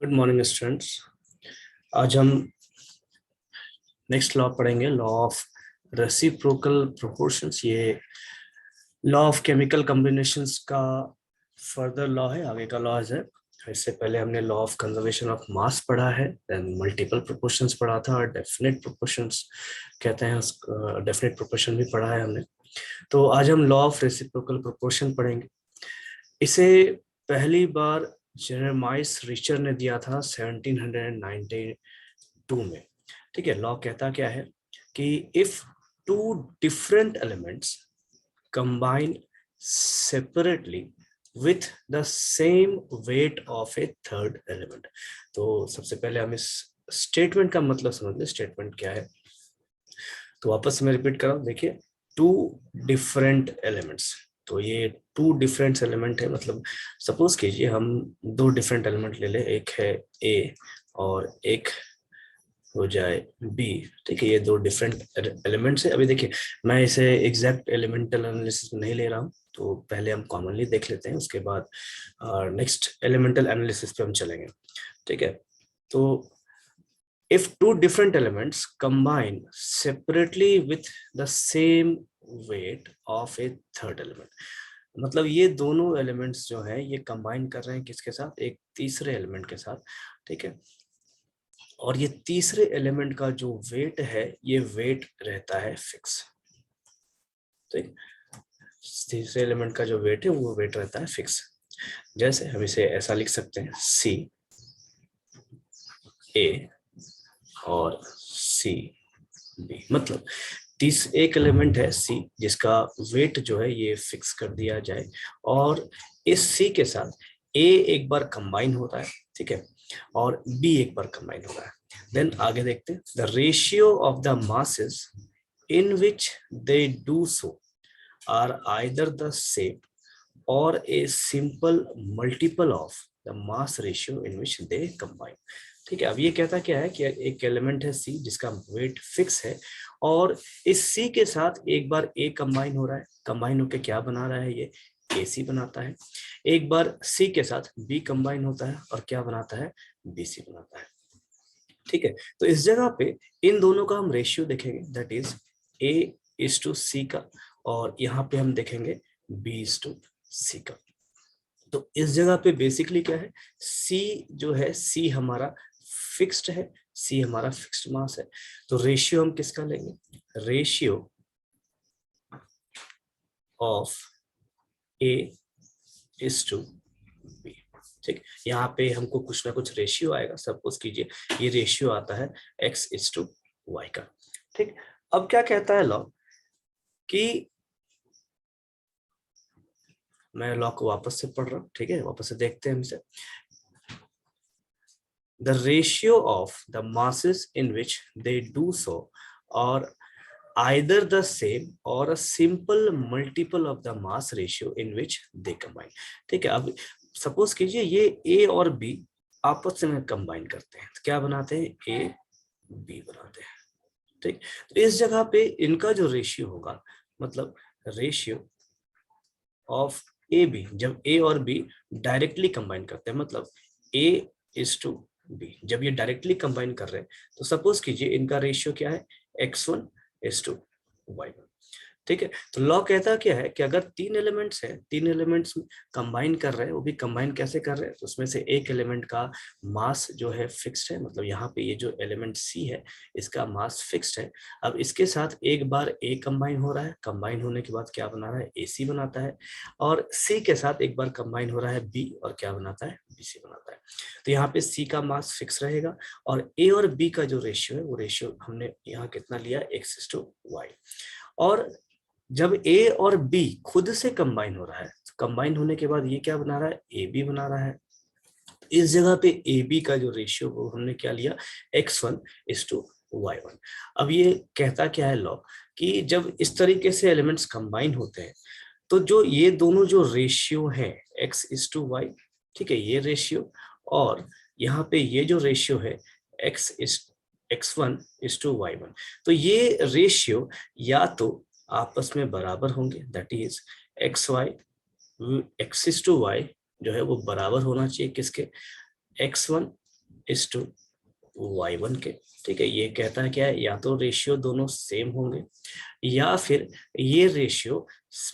Good morning students. आज हम next law पढ़ेंगे, लॉ ऑफ रेसिप्रोकल प्रोपोर्शंस। ये लॉ ऑफ केमिकल कॉम्बिनेशंस का फर्दर लॉ है, आगे का लॉज है। इससे पहले हमने law of conservation of mass पढ़ा है, देन मल्टीपल प्रोपोर्शंस पढ़ा था और डेफिनेट प्रोपोर्शंस कहते हैं, डेफिनेट प्रोपोर्शन भी पढ़ा है हमने। तो आज हम लॉ ऑफ रेसिप्रोकल प्रोपोर्शन पढ़ेंगे। इसे पहली बार जेरेमाइस रिचर ने दिया था 1792 में। ठीक है, लॉ कहता क्या है कि if two different elements combine separately with the same weight of A third element. तो सबसे पहले हम इस स्टेटमेंट का मतलब समझ लें, स्टेटमेंट क्या है। तो वापस मैं रिपीट कर रहा हूं, देखिए, टू डिफरेंट एलिमेंट्स। तो ये टू डिफरेंट एलिमेंट है, मतलब सपोज कीजिए हम दो डिफरेंट एलिमेंट ले ले, एक है ए और एक हो जाए बी। ठीक है, ये दो डिफरेंट एलिमेंट्स है। अभी देखिए, मैं इसे एग्जैक्ट एलिमेंटल एनालिसिस में नहीं ले रहा हूँ, तो पहले हम कॉमनली देख लेते हैं, उसके बाद नेक्स्ट एलिमेंटल एनालिसिस पे हम चलेंगे। ठीक है, तो if two different elements combine separately with the same weight of a third element, मतलब ये दोनों एलिमेंट्स जो है ये कंबाइन कर रहे हैं किसके साथ, एक तीसरे एलिमेंट के साथ। ठीक है, और ये तीसरे एलिमेंट का जो वेट है ये वेट रहता है फिक्स। ठीक, तीसरे एलिमेंट का जो वेट है वो वेट रहता है फिक्स। जैसे हम इसे ऐसा लिख सकते हैं, सी ए और सी बी। मतलब एक एलिमेंट है सी जिसका वेट जो है ये फिक्स कर दिया जाए, और इस सी के साथ ए एक बार कंबाइन होता है, ठीक है, और बी एक बार कंबाइन होता है। देन आगे देखते हैं, the ratio of the masses in which they do so are either the same और a simple multiple of the mass ratio in which they combine. ठीक है, अब ये कहता क्या है कि एक एलिमेंट है सी जिसका वेट फिक्स है, और इस सी के साथ एक बार ए कंबाइन हो रहा है, कंबाइन होकर क्या बना रहा है, ये ए सी बनाता है। एक बार सी के साथ बी कंबाइन होता है और क्या बनाता है, बी सी बनाता है। ठीक है, तो इस जगह पे इन दोनों का हम रेशियो देखेंगे, that is A is to C का, और यहाँ पे हम देखेंगे बी इज टू सी का। तो इस जगह पे बेसिकली क्या है, सी जो है, सी हमारा फिक्स्ड है, सी हमारा फिक्स्ड मास है। तो रेशियो हम किसका लेंगे, ratio of A is to B. ठीक, यहाँ पे हमको कुछ ना कुछ रेशियो आएगा, सपोज कीजिए ये रेशियो आता है x इज टू वाई का। ठीक, अब क्या कहता है लॉ कि, मैं लॉ को वापस से पढ़ रहा हूँ, ठीक है, वापस से देखते हैं हमसे। The ratio of the masses in which they do so are either the same or a simple multiple of the mass ratio in which they combine। ठीक है, अब सपोज कीजिए ये A और B आपस में कंबाइन करते हैं, तो क्या बनाते हैं, A B बनाते हैं। ठीक, तो इस जगह पे इनका जो रेशियो होगा, मतलब रेशियो ऑफ ए बी, जब ए और बी डायरेक्टली कंबाइन करते हैं, मतलब ए इज टू बी, जब ये डायरेक्टली कंबाइन कर रहे हैं, तो सपोज कीजिए इनका रेशियो क्या है, x1 इज टू y1। ठीक है, तो लॉ कहता क्या है कि अगर तीन एलिमेंट्स हैं, तीन एलिमेंट्स कंबाइन कर रहे हैं, वो भी कंबाइन कैसे कर रहे हैं, तो उसमें से एक एलिमेंट का मास जो है फिक्स्ड है, मतलब यहाँ पे ये जो एलिमेंट सी है इसका मास फिक्स्ड है। अब इसके साथ एक बार ए कंबाइन हो रहा है, कंबाइन होने के बाद क्या बना रहा है, ए सी बनाता है, और सी के साथ एक बार कंबाइन हो रहा है बी, और क्या बनाता है, बी सी बनाता है। तो यहाँ पे सी का मास फिक्स रहेगा, और ए और बी का जो रेशियो है वो रेशियो हमने यहाँ कितना लिया, x टू वाई। और जब ए और बी खुद से कंबाइन हो रहा है, तो कंबाइन होने के बाद ये क्या बना रहा है, ए बी बना रहा है। तो इस जगह पे ए बी का जो रेशियो वो हमने क्या लिया, x1 इज टू y1। अब ये कहता क्या है लॉ, कि जब इस तरीके से एलिमेंट्स कंबाइन होते हैं, तो जो ये दोनों जो रेशियो है x इज टू वाई, ठीक है, ये रेशियो, और यहाँ पे ये जो रेशियो है x1 इज टू y1, तो ये रेशियो या तो आपस में बराबर होंगे, that is x is to Y जो है वो बराबर होना चाहिए किसके, x1 इज टू y1 के। ठीक है, ये कहता है क्या है, या तो रेशियो दोनों सेम होंगे या फिर ये रेशियो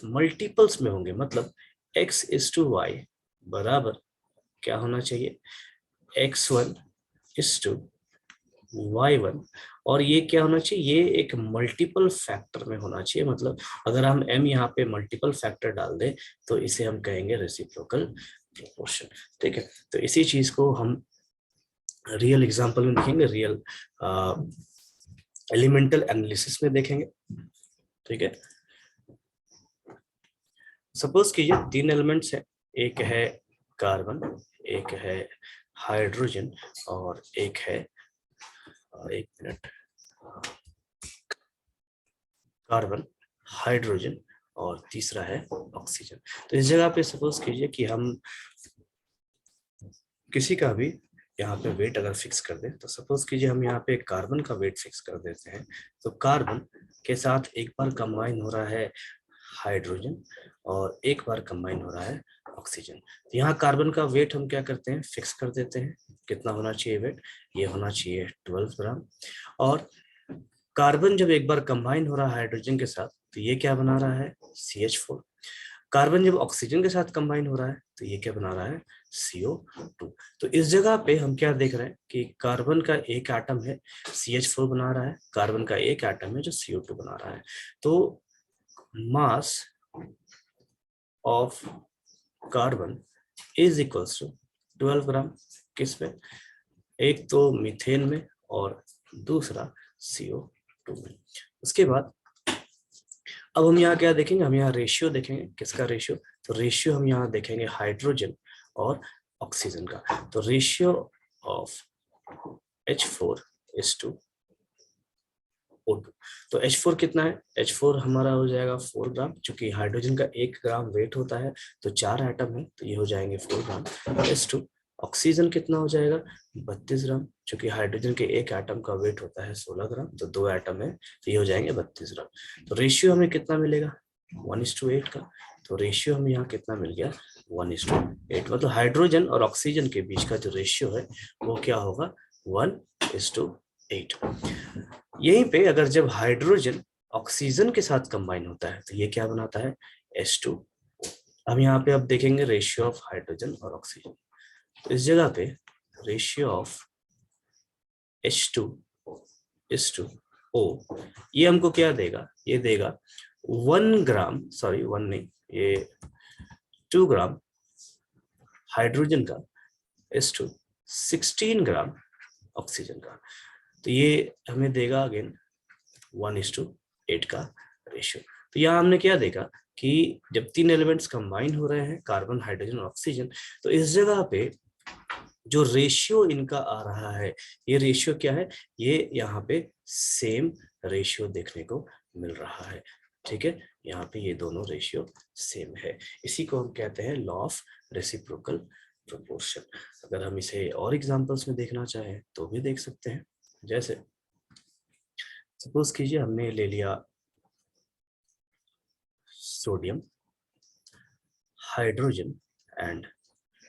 मल्टीपल्स में होंगे, मतलब x इज टू वाई बराबर क्या होना चाहिए, x1 इज टू y1। और ये क्या होना चाहिए, ये एक मल्टीपल फैक्टर में होना चाहिए, मतलब अगर हम m यहाँ पे मल्टीपल फैक्टर डाल दें तो इसे हम कहेंगे रेसिप्रोकल प्रोपोर्शन। ठीक है, तो इसी चीज को हम रियल एग्जांपल में देखेंगे, रियल एलिमेंटल एनालिसिस में देखेंगे। ठीक है, सपोज कीजिए 3 एलिमेंट्स है, एक है कार्बन, एक है हाइड्रोजन और एक है एक मिनट, कार्बन, हाइड्रोजन और तीसरा है ऑक्सीजन। तो इस जगह पे सपोज कीजिए कि हम किसी का भी यहाँ पे वेट अगर फिक्स कर दें, तो सपोज कीजिए हम यहाँ पे कार्बन का वेट फिक्स कर देते हैं, तो कार्बन के साथ एक बार कंबाइन हो रहा है हाइड्रोजन और एक बार कंबाइन हो रहा है ऑक्सीजन। तो यहाँ कार्बन का वेट हम क्या करते हैं, फिक्स कर देते हैं, कितना होना चाहिए वेट, ये होना चाहिए 12 ग्राम। और कार्बन जब एक बार कंबाइन हो रहा है हाइड्रोजन के साथ, तो ये क्या बना रहा है, CH4। कार्बन जब ऑक्सीजन के साथ कंबाइन हो रहा है तो ये क्या बना रहा है, CO2। तो इस जगह पे हम क्या देख रहे हैं कि कार्बन का एक एटम है CH4 बना रहा है, कार्बन का एक एटम है जो CO2 बना रहा है। तो mass of carbon is equals to 12 gram, किस में, एक तो मीथेन में और दूसरा CO2 में। उसके बाद अब हम यहाँ क्या देखेंगे, हम यहाँ रेशियो देखेंगे, किसका रेशियो, तो रेशियो हम यहाँ देखेंगे हाइड्रोजन और ऑक्सीजन का। तो ratio of H4 is to O2। तो H4 कितना है, H4 हमारा हो जाएगा 4 ग्राम, चूंकि हाइड्रोजन का 1 ग्राम वेट होता है तो 4 एटम है तो ये हो जाएंगे 4 ग्राम। H2 ऑक्सीजन कितना हो जाएगा 32 ग्राम, चूंकि हाइड्रोजन के एक एटम का वेट होता है 16 ग्राम तो 2 एटम है तो ये हो जाएंगे 32 ग्राम। तो रेशियो हमें कितना मिलेगा 1:8 का। तो रेशियो हमें यहाँ कितना मिल गया 1:8, मतलब हाइड्रोजन और ऑक्सीजन के बीच का जो रेशियो है वो क्या होगा 1:8। यहीं पे अगर जब हाइड्रोजन ऑक्सीजन के साथ कंबाइन होता है तो ये क्या बनाता है H2। हम यहाँ पे अब देखेंगे रेशियो ऑफ हाइड्रोजन और ऑक्सीजन। तो इस जगह पे ratio of H2 is to O, ये हमको क्या देगा, ये देगा 1 ग्राम, सॉरी 1 नहीं, ये 2 ग्राम हाइड्रोजन का इज टू 16 ग्राम ऑक्सीजन का। तो ये हमें देगा अगेन 1:8 का रेशियो। तो यहाँ हमने क्या देखा कि जब 3 एलिमेंट्स कंबाइन हो रहे हैं कार्बन, हाइड्रोजन और ऑक्सीजन, तो इस जगह पे जो रेशियो इनका आ रहा है, ये रेशियो क्या है, ये यहाँ पे सेम रेशियो देखने को मिल रहा है। ठीक है, यहाँ पे ये दोनों रेशियो सेम है, इसी को हम कहते हैं लॉ ऑफ रेसिप्रोकल प्रोपोर्शन। अगर हम इसे और एग्जांपल्स में देखना चाहें तो भी देख सकते हैं। जैसे सपोज कीजिए हमने ले लिया सोडियम, हाइड्रोजन एंड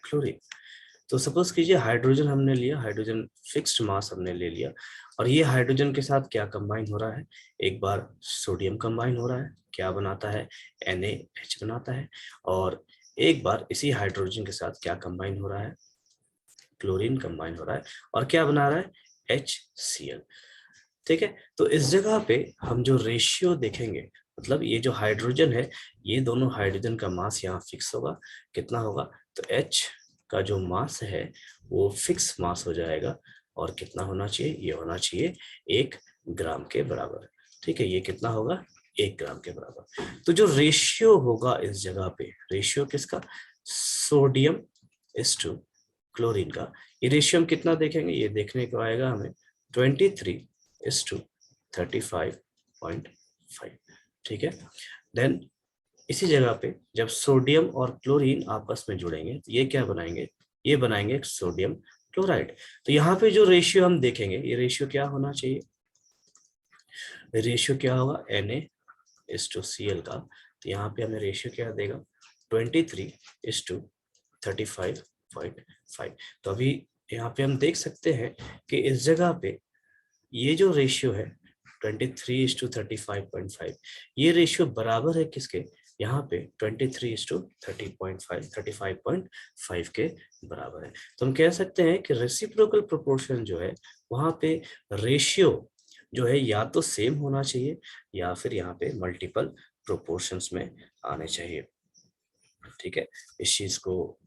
क्लोरीन। तो सपोज कीजिए हाइड्रोजन हमने लिया, हाइड्रोजन फिक्स्ड मास हमने ले लिया, और ये हाइड्रोजन के साथ क्या कंबाइन हो रहा है, एक बार सोडियम कंबाइन हो रहा है, क्या बनाता है NaH बनाता है, और एक बार इसी हाइड्रोजन के साथ क्या कंबाइन हो रहा है, क्लोरीन कंबाइन हो रहा है, और क्या बना रहा है HCl। ठीक है, तो इस जगह पे हम जो रेशियो देखेंगे, मतलब ये जो हाइड्रोजन है, ये दोनों हाइड्रोजन का मास यहाँ फिक्स होगा, कितना होगा, तो H का जो मास है वो फिक्स मास हो जाएगा, और कितना होना चाहिए, ये होना चाहिए 1 ग्राम के बराबर। ठीक है, ये कितना होगा 1 ग्राम के बराबर। तो जो रेशियो होगा इस जगह पे, रेशियो किसका, सोडियम इज टू क्लोरीन का, ये रेशियो हम कितना देखेंगे, ये देखने को आएगा हमें 23:35.5। ठीक है, देन इसी जगह पे जब सोडियम और क्लोरीन आपस में जुड़ेंगे तो ये क्या बनाएंगे, ये बनाएंगे सोडियम क्लोराइड। तो यहाँ पे जो रेशियो हम देखेंगे, ये रेशियो क्या होना चाहिए, रेशियो क्या होगा Na:Cl का। तो यहाँ पे हमें रेशियो क्या देगा 23:35.5। तो अभी यहाँ पे हम देख सकते हैं कि इस जगह पे ये जो रेशियो है 23:35.5, ये रेशियो बराबर है किसके, यहाँ पे 23:30.5 के बराबर है। तो हम कह सकते हैं कि रेसिप्रोकल प्रोपोर्शन जो है वहां पे रेशियो जो है या तो सेम होना चाहिए या फिर यहाँ पे मल्टीपल प्रोपोर्शंस में आने चाहिए। ठीक है, इस चीज को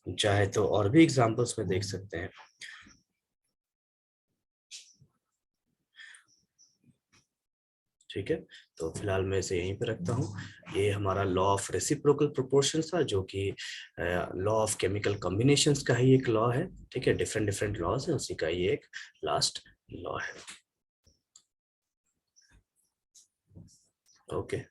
चाहे तो और भी एग्जांपल्स में देख सकते हैं। ठीक है, तो फिलहाल मैं इसे यहीं पे रखता हूँ। ये हमारा लॉ ऑफ रेसिप्रोकल प्रोपोर्शन था, जो कि लॉ ऑफ केमिकल कॉम्बिनेशंस का ही एक लॉ है। ठीक है, डिफरेंट डिफरेंट लॉज है, उसी का ये एक लास्ट लॉ है। ओके।